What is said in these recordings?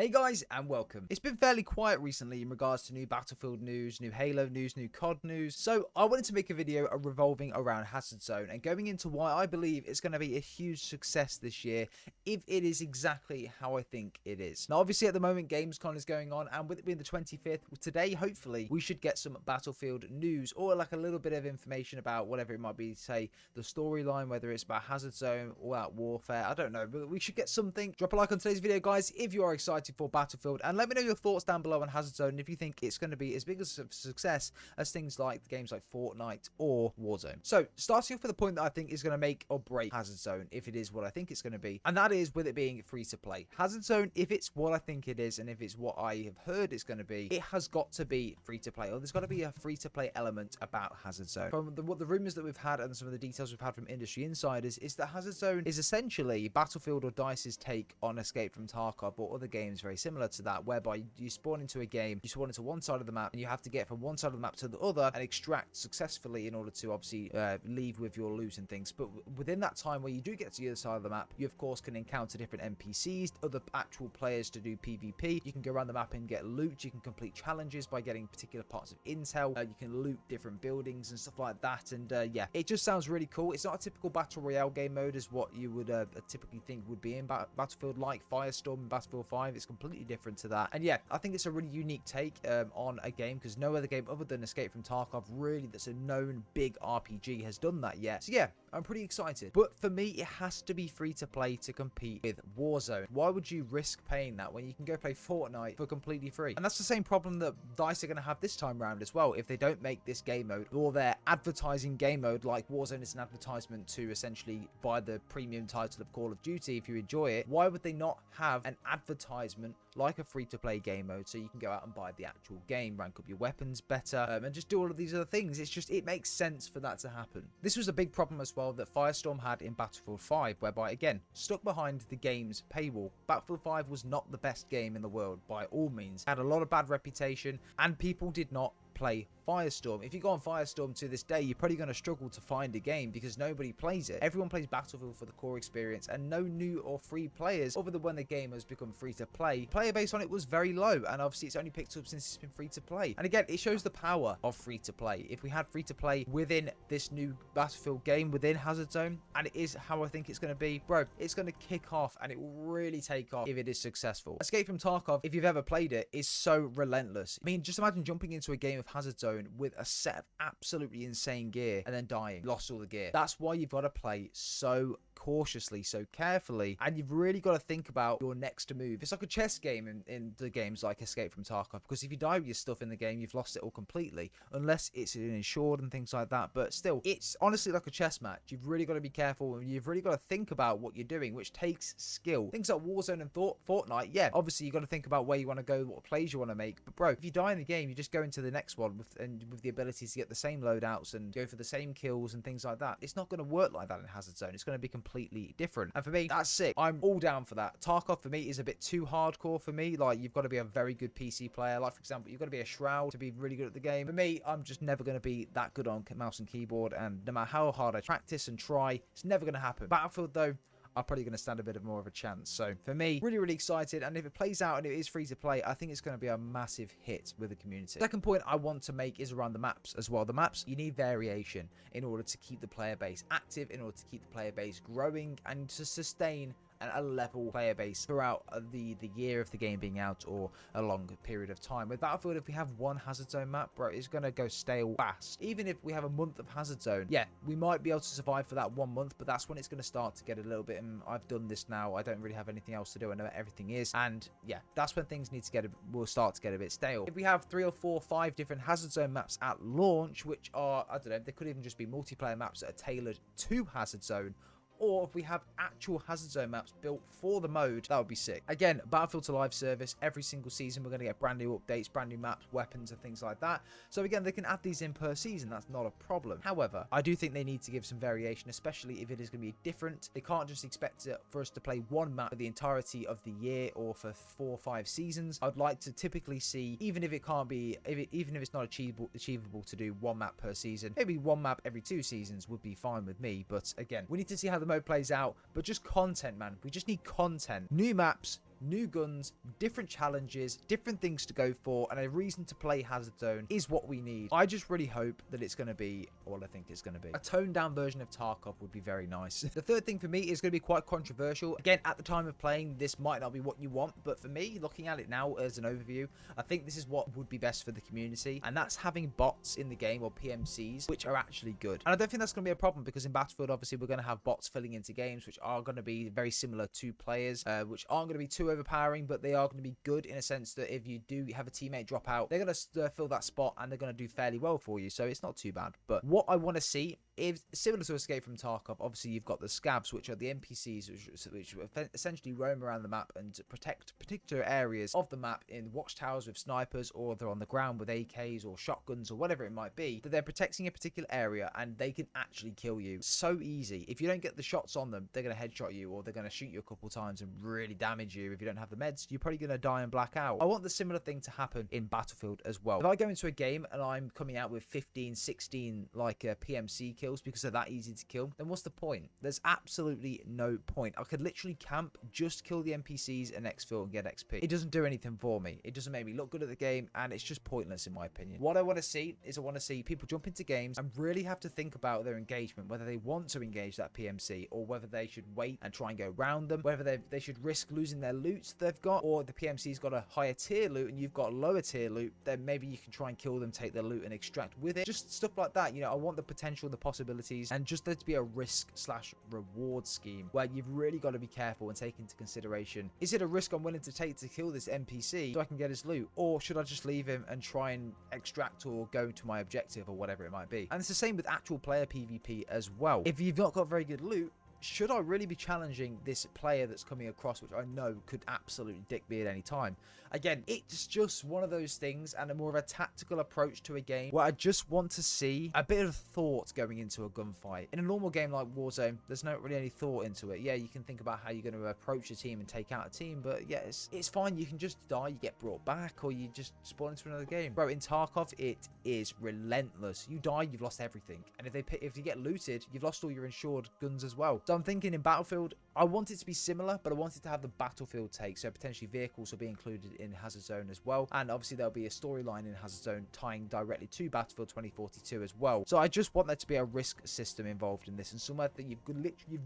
Hey guys, and welcome. It's been fairly quiet recently in regards to new Battlefield news, new Halo news, new COD news, so I wanted to make a video revolving around Hazard Zone and going into why I believe it's going to be a huge success this year if it is exactly how I think it is. Now obviously at the moment Gamescom is going on, and with it being the 25th, today hopefully we should get some Battlefield news or like a little bit of information about whatever it might be, say the storyline, whether it's about Hazard Zone or All Out Warfare, I don't know, but we should get something. Drop a like on today's video guys if you are excited for Battlefield, and let me know your thoughts down below on Hazard Zone if you think it's going to be as big a success as things like games like Fortnite or Warzone. So starting off with the point that I think is going to make or break Hazard Zone, if it is what I think it's going to be, and that is with it being free to play. Hazard Zone, if it's what I think it is and if it's what I have heard it's going to be, it has got to be free to play, or there's got to be a free to play element about Hazard Zone. From the rumors that we've had and some of the details we've had from industry insiders is that Hazard Zone is essentially Battlefield or DICE's take on Escape from Tarkov or other games very similar to that, whereby you spawn into a game, you spawn into one side of the map, and you have to get from one side of the map to the other and extract successfully in order to obviously leave with your loot and things. But within that time where you do get to the other side of the map, you of course can encounter different NPCs, other actual players to do PvP. You can go around the map and get loot. You can complete challenges by getting particular parts of intel. You can loot different buildings and stuff like that. And yeah, it just sounds really cool. It's not a typical battle royale game mode as what you would typically think would be in Battlefield, like Firestorm and Battlefield 5. It's completely different to that. And yeah, I think it's a really unique take on a game, because no other game other than Escape from Tarkov really that's a known big RPG has done that yet. So yeah, I'm pretty excited. But for me, it has to be free to play to compete with Warzone. Why would you risk paying that when you can go play Fortnite for completely free? And that's the same problem that DICE are going to have this time around as well. If they don't make this game mode, or their advertising game mode, like Warzone is an advertisement to essentially buy the premium title of Call of Duty if you enjoy it, why would they not have an advertisement like a free-to-play game mode so you can go out and buy the actual game, rank up your weapons better, and just do all of these other things? It's just, it makes sense for that to happen. This was a big problem as well that Firestorm had in Battlefield 5, whereby, again, stuck behind the game's paywall. Battlefield 5 was not the best game in the world by all means. It had a lot of bad reputation, and people did not play Firestorm. If you go on Firestorm to this day, you're probably going to struggle to find a game because nobody plays it. Everyone plays Battlefield for the core experience, and no new or free players, other than when the game has become free to play. Player base on it was very low, and obviously it's only picked up since it's been free to play. And again, it shows the power of free to play. If we had free to play within this new Battlefield game, within Hazard Zone, and it is how I think it's going to be, bro, it's going to kick off, and it will really take off if it is successful. Escape from Tarkov, if you've ever played it, is so relentless. I mean, just imagine jumping into a game of Hazard Zone with a set of absolutely insane gear and then dying, lost all the gear. That's why you've got to play so cautiously, so carefully, and you've really got to think about your next move. It's like a chess game in the games like Escape from Tarkov, because if you die with your stuff in the game, you've lost it all completely, unless it's insured and things like that. But still, it's honestly like a chess match. You've really got to be careful, and you've really got to think about what you're doing, which takes skill. Things like Warzone and Fortnite, yeah, obviously you've got to think about where you want to go, what plays you want to make. But bro, if you die in the game, you just go into the next one with the ability to get the same loadouts and go for the same kills and things like that. It's not going to work like that in Hazard Zone. It's going to be completely different, and for me, that's sick. I'm all down for that. Tarkov for me is a bit too hardcore for me. Like, you've got to be a very good PC player. Like, for example, you've got to be a Shroud to be really good at the game. For me, I'm just never going to be that good on mouse and keyboard, and no matter how hard I practice and try, it's never going to happen. Battlefield though, I'm probably going to stand a bit more of a chance. So for me, really excited, and if it plays out and it is free to play, I think it's going to be a massive hit with the community. Second point I want to make is around the maps as well. The maps, you need variation in order to keep the player base active, in order to keep the player base growing, and to sustain a level player base throughout the year of the game being out, or a long period of time. With Battlefield, if we have one Hazard Zone map, bro, it's going to go stale fast. Even if we have a month of Hazard Zone, yeah, we might be able to survive for that 1 month, but that's when it's going to start to get a little bit, and I've done this now, I don't really have anything else to do, I know everything is, and yeah, that's when things need to get will start to get a bit stale. If we have 3 or 4 or 5 different Hazard Zone maps at launch, which are, I don't know, they could even just be multiplayer maps that are tailored to Hazard Zone, or if we have actual Hazard Zone maps built for the mode, that would be sick. Again, Battlefield to live service, every single season we're going to get brand new updates, brand new maps, weapons and things like that. So again, they can add these in per season, that's not a problem. However, I do think they need to give some variation, especially if it is going to be different. They can't just expect it for us to play one map for the entirety of the year or for 4 or 5 seasons. I'd like to typically see, even if it can't be, even if it's not achievable to do one map per season, maybe one map every 2 seasons would be fine with me. But again, we need to see how the mode plays out, but just content, man. We just need content. New maps, new guns, different challenges, different things to go for, and a reason to play Hazard Zone is what we need. I just really hope that it's going to be what I think it's going to be. A toned down version of Tarkov would be very nice. The third thing for me is going to be quite controversial. Again, at the time of playing, this might not be what you want, but for me, looking at it now as an overview, I think this is what would be best for the community, and that's having bots in the game, or PMCs, which are actually good. And I don't think that's going to be a problem, because in Battlefield, obviously, we're going to have bots filling into games, which are going to be very similar to players, which aren't going to be too overpowering, but they are going to be good in a sense that if you do have a teammate drop out, they're going to fill that spot, and they're going to do fairly well for you, so it's not too bad. But what I want to see is similar to Escape from Tarkov. Obviously, you've got the scabs, which are the NPCs, which essentially roam around the map and protect particular areas of the map in watchtowers with snipers, or they're on the ground with AKs or shotguns or whatever it might be, that they're protecting a particular area and they can actually kill you. So easy. If you don't get the shots on them, they're going to headshot you, or they're going to shoot you a couple times and really damage you. If you don't have the meds, you're probably going to die and black out. I want the similar thing to happen in Battlefield as well. If I go into a game and I'm coming out with 15, 16 like PMC kills because they're that easy to kill, then what's the point? There's absolutely no point. I could literally camp, just kill the NPCs and exfil and get XP. It doesn't do anything for me. It doesn't make me look good at the game, and it's just pointless in my opinion. What I want to see is I want to see people jump into games and really have to think about their engagement, whether they want to engage that PMC or whether they should wait and try and go around them, whether they should risk losing their loot they've got, or the PMC's got a higher tier loot and you've got lower tier loot, then maybe you can try and kill them, take their loot and extract with it. Just stuff like that. You know, I want the potential, the possibilities, and just there to be a risk slash reward scheme where you've really got to be careful and take into consideration, is it a risk I'm willing to take to kill this NPC so I can get his loot, or should I just leave him and try and extract or go to my objective or whatever it might be? And it's the same with actual player PvP as well. If you've not got very good loot, should I really be challenging this player that's coming across, which I know could absolutely dick me at any time? Again, it's just one of those things, and a more of a tactical approach to a game where I just want to see a bit of thought going into a gunfight. In a normal game like Warzone, there's not really any thought into it. Yeah, you can think about how you're going to approach a team and take out a team, but yeah, it's fine. You can just die, you get brought back, or you just spawn into another game. Bro, in Tarkov, it is relentless. You die, you've lost everything. And if you get looted, you've lost all your insured guns as well. So I'm thinking in Battlefield, I want it to be similar, but I want it to have the Battlefield take. So potentially vehicles will be included in Hazard Zone as well. And obviously there'll be a storyline in Hazard Zone tying directly to Battlefield 2042 as well. So I just want there to be a risk system involved in this, and somewhere that you've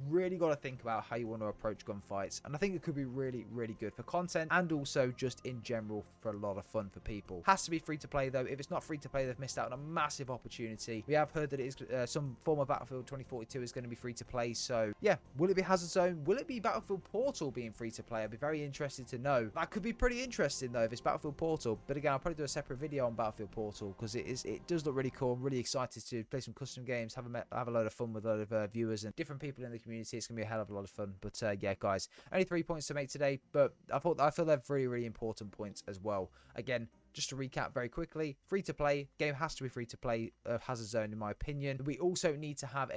really got to think about how you want to approach gunfights. And I think it could be really, really good for content, and also just in general for a lot of fun for people. Has to be free to play though. If it's not free to play, they've missed out on a massive opportunity. We have heard that it is some form of Battlefield 2042 is going to be free to play. So yeah, will it be Hazard Zone? Will it be Battlefield Portal being free to play? I'd be very interested to know. That could be pretty interesting though if it's Battlefield Portal. But again, I'll probably do a separate video on Battlefield Portal because it does look really cool. I'm really excited to play some custom games, have a load of fun with a load of viewers and different people in the community. It's gonna be a hell of a lot of fun. But yeah, guys, only 3 points to make today, but I feel they're really, really important points as well. Again, just to recap very quickly, free to play. Game has to be free to play, Hazard Zone in my opinion. We also need to have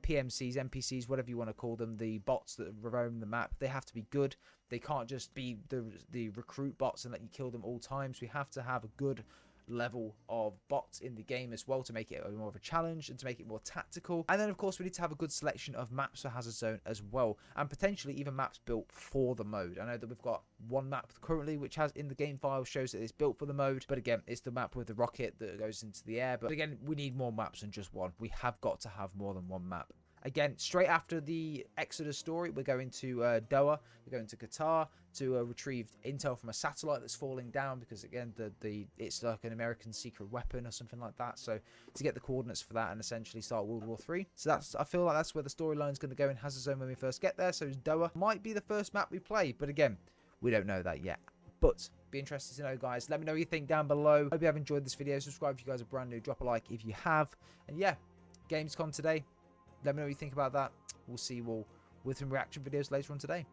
PMCs, NPCs, whatever you want to call them, the bots that roam the map. They have to be good. They can't just be the recruit bots and let you kill them all times. We have to have a good level of bots in the game as well to make it more of a challenge and to make it more tactical. And then of course we need to have a good selection of maps for Hazard Zone as well, and potentially even maps built for the mode. I know that we've got one map currently which has in the game file shows that it's built for the mode, but again, it's the map with the rocket that goes into the air. But again, we need more maps than just one. We have got to have more than one map. Again, straight after the Exodus story, we're going to Doha, we're going to Qatar to retrieve intel from a satellite that's falling down, because again, it's like an American secret weapon or something like that. So to get the coordinates for that and essentially start World War III. So I feel like that's where the storyline's going to go in Hazard Zone when we first get there. So Doha might be the first map we play, but again, we don't know that yet. But be interested to know, guys. Let me know what you think down below. Hope you have enjoyed this video. Subscribe if you guys are brand new. Drop a like if you have. And yeah, Gamescom today. Let me know what you think about that. We'll see you all with some reaction videos later on today.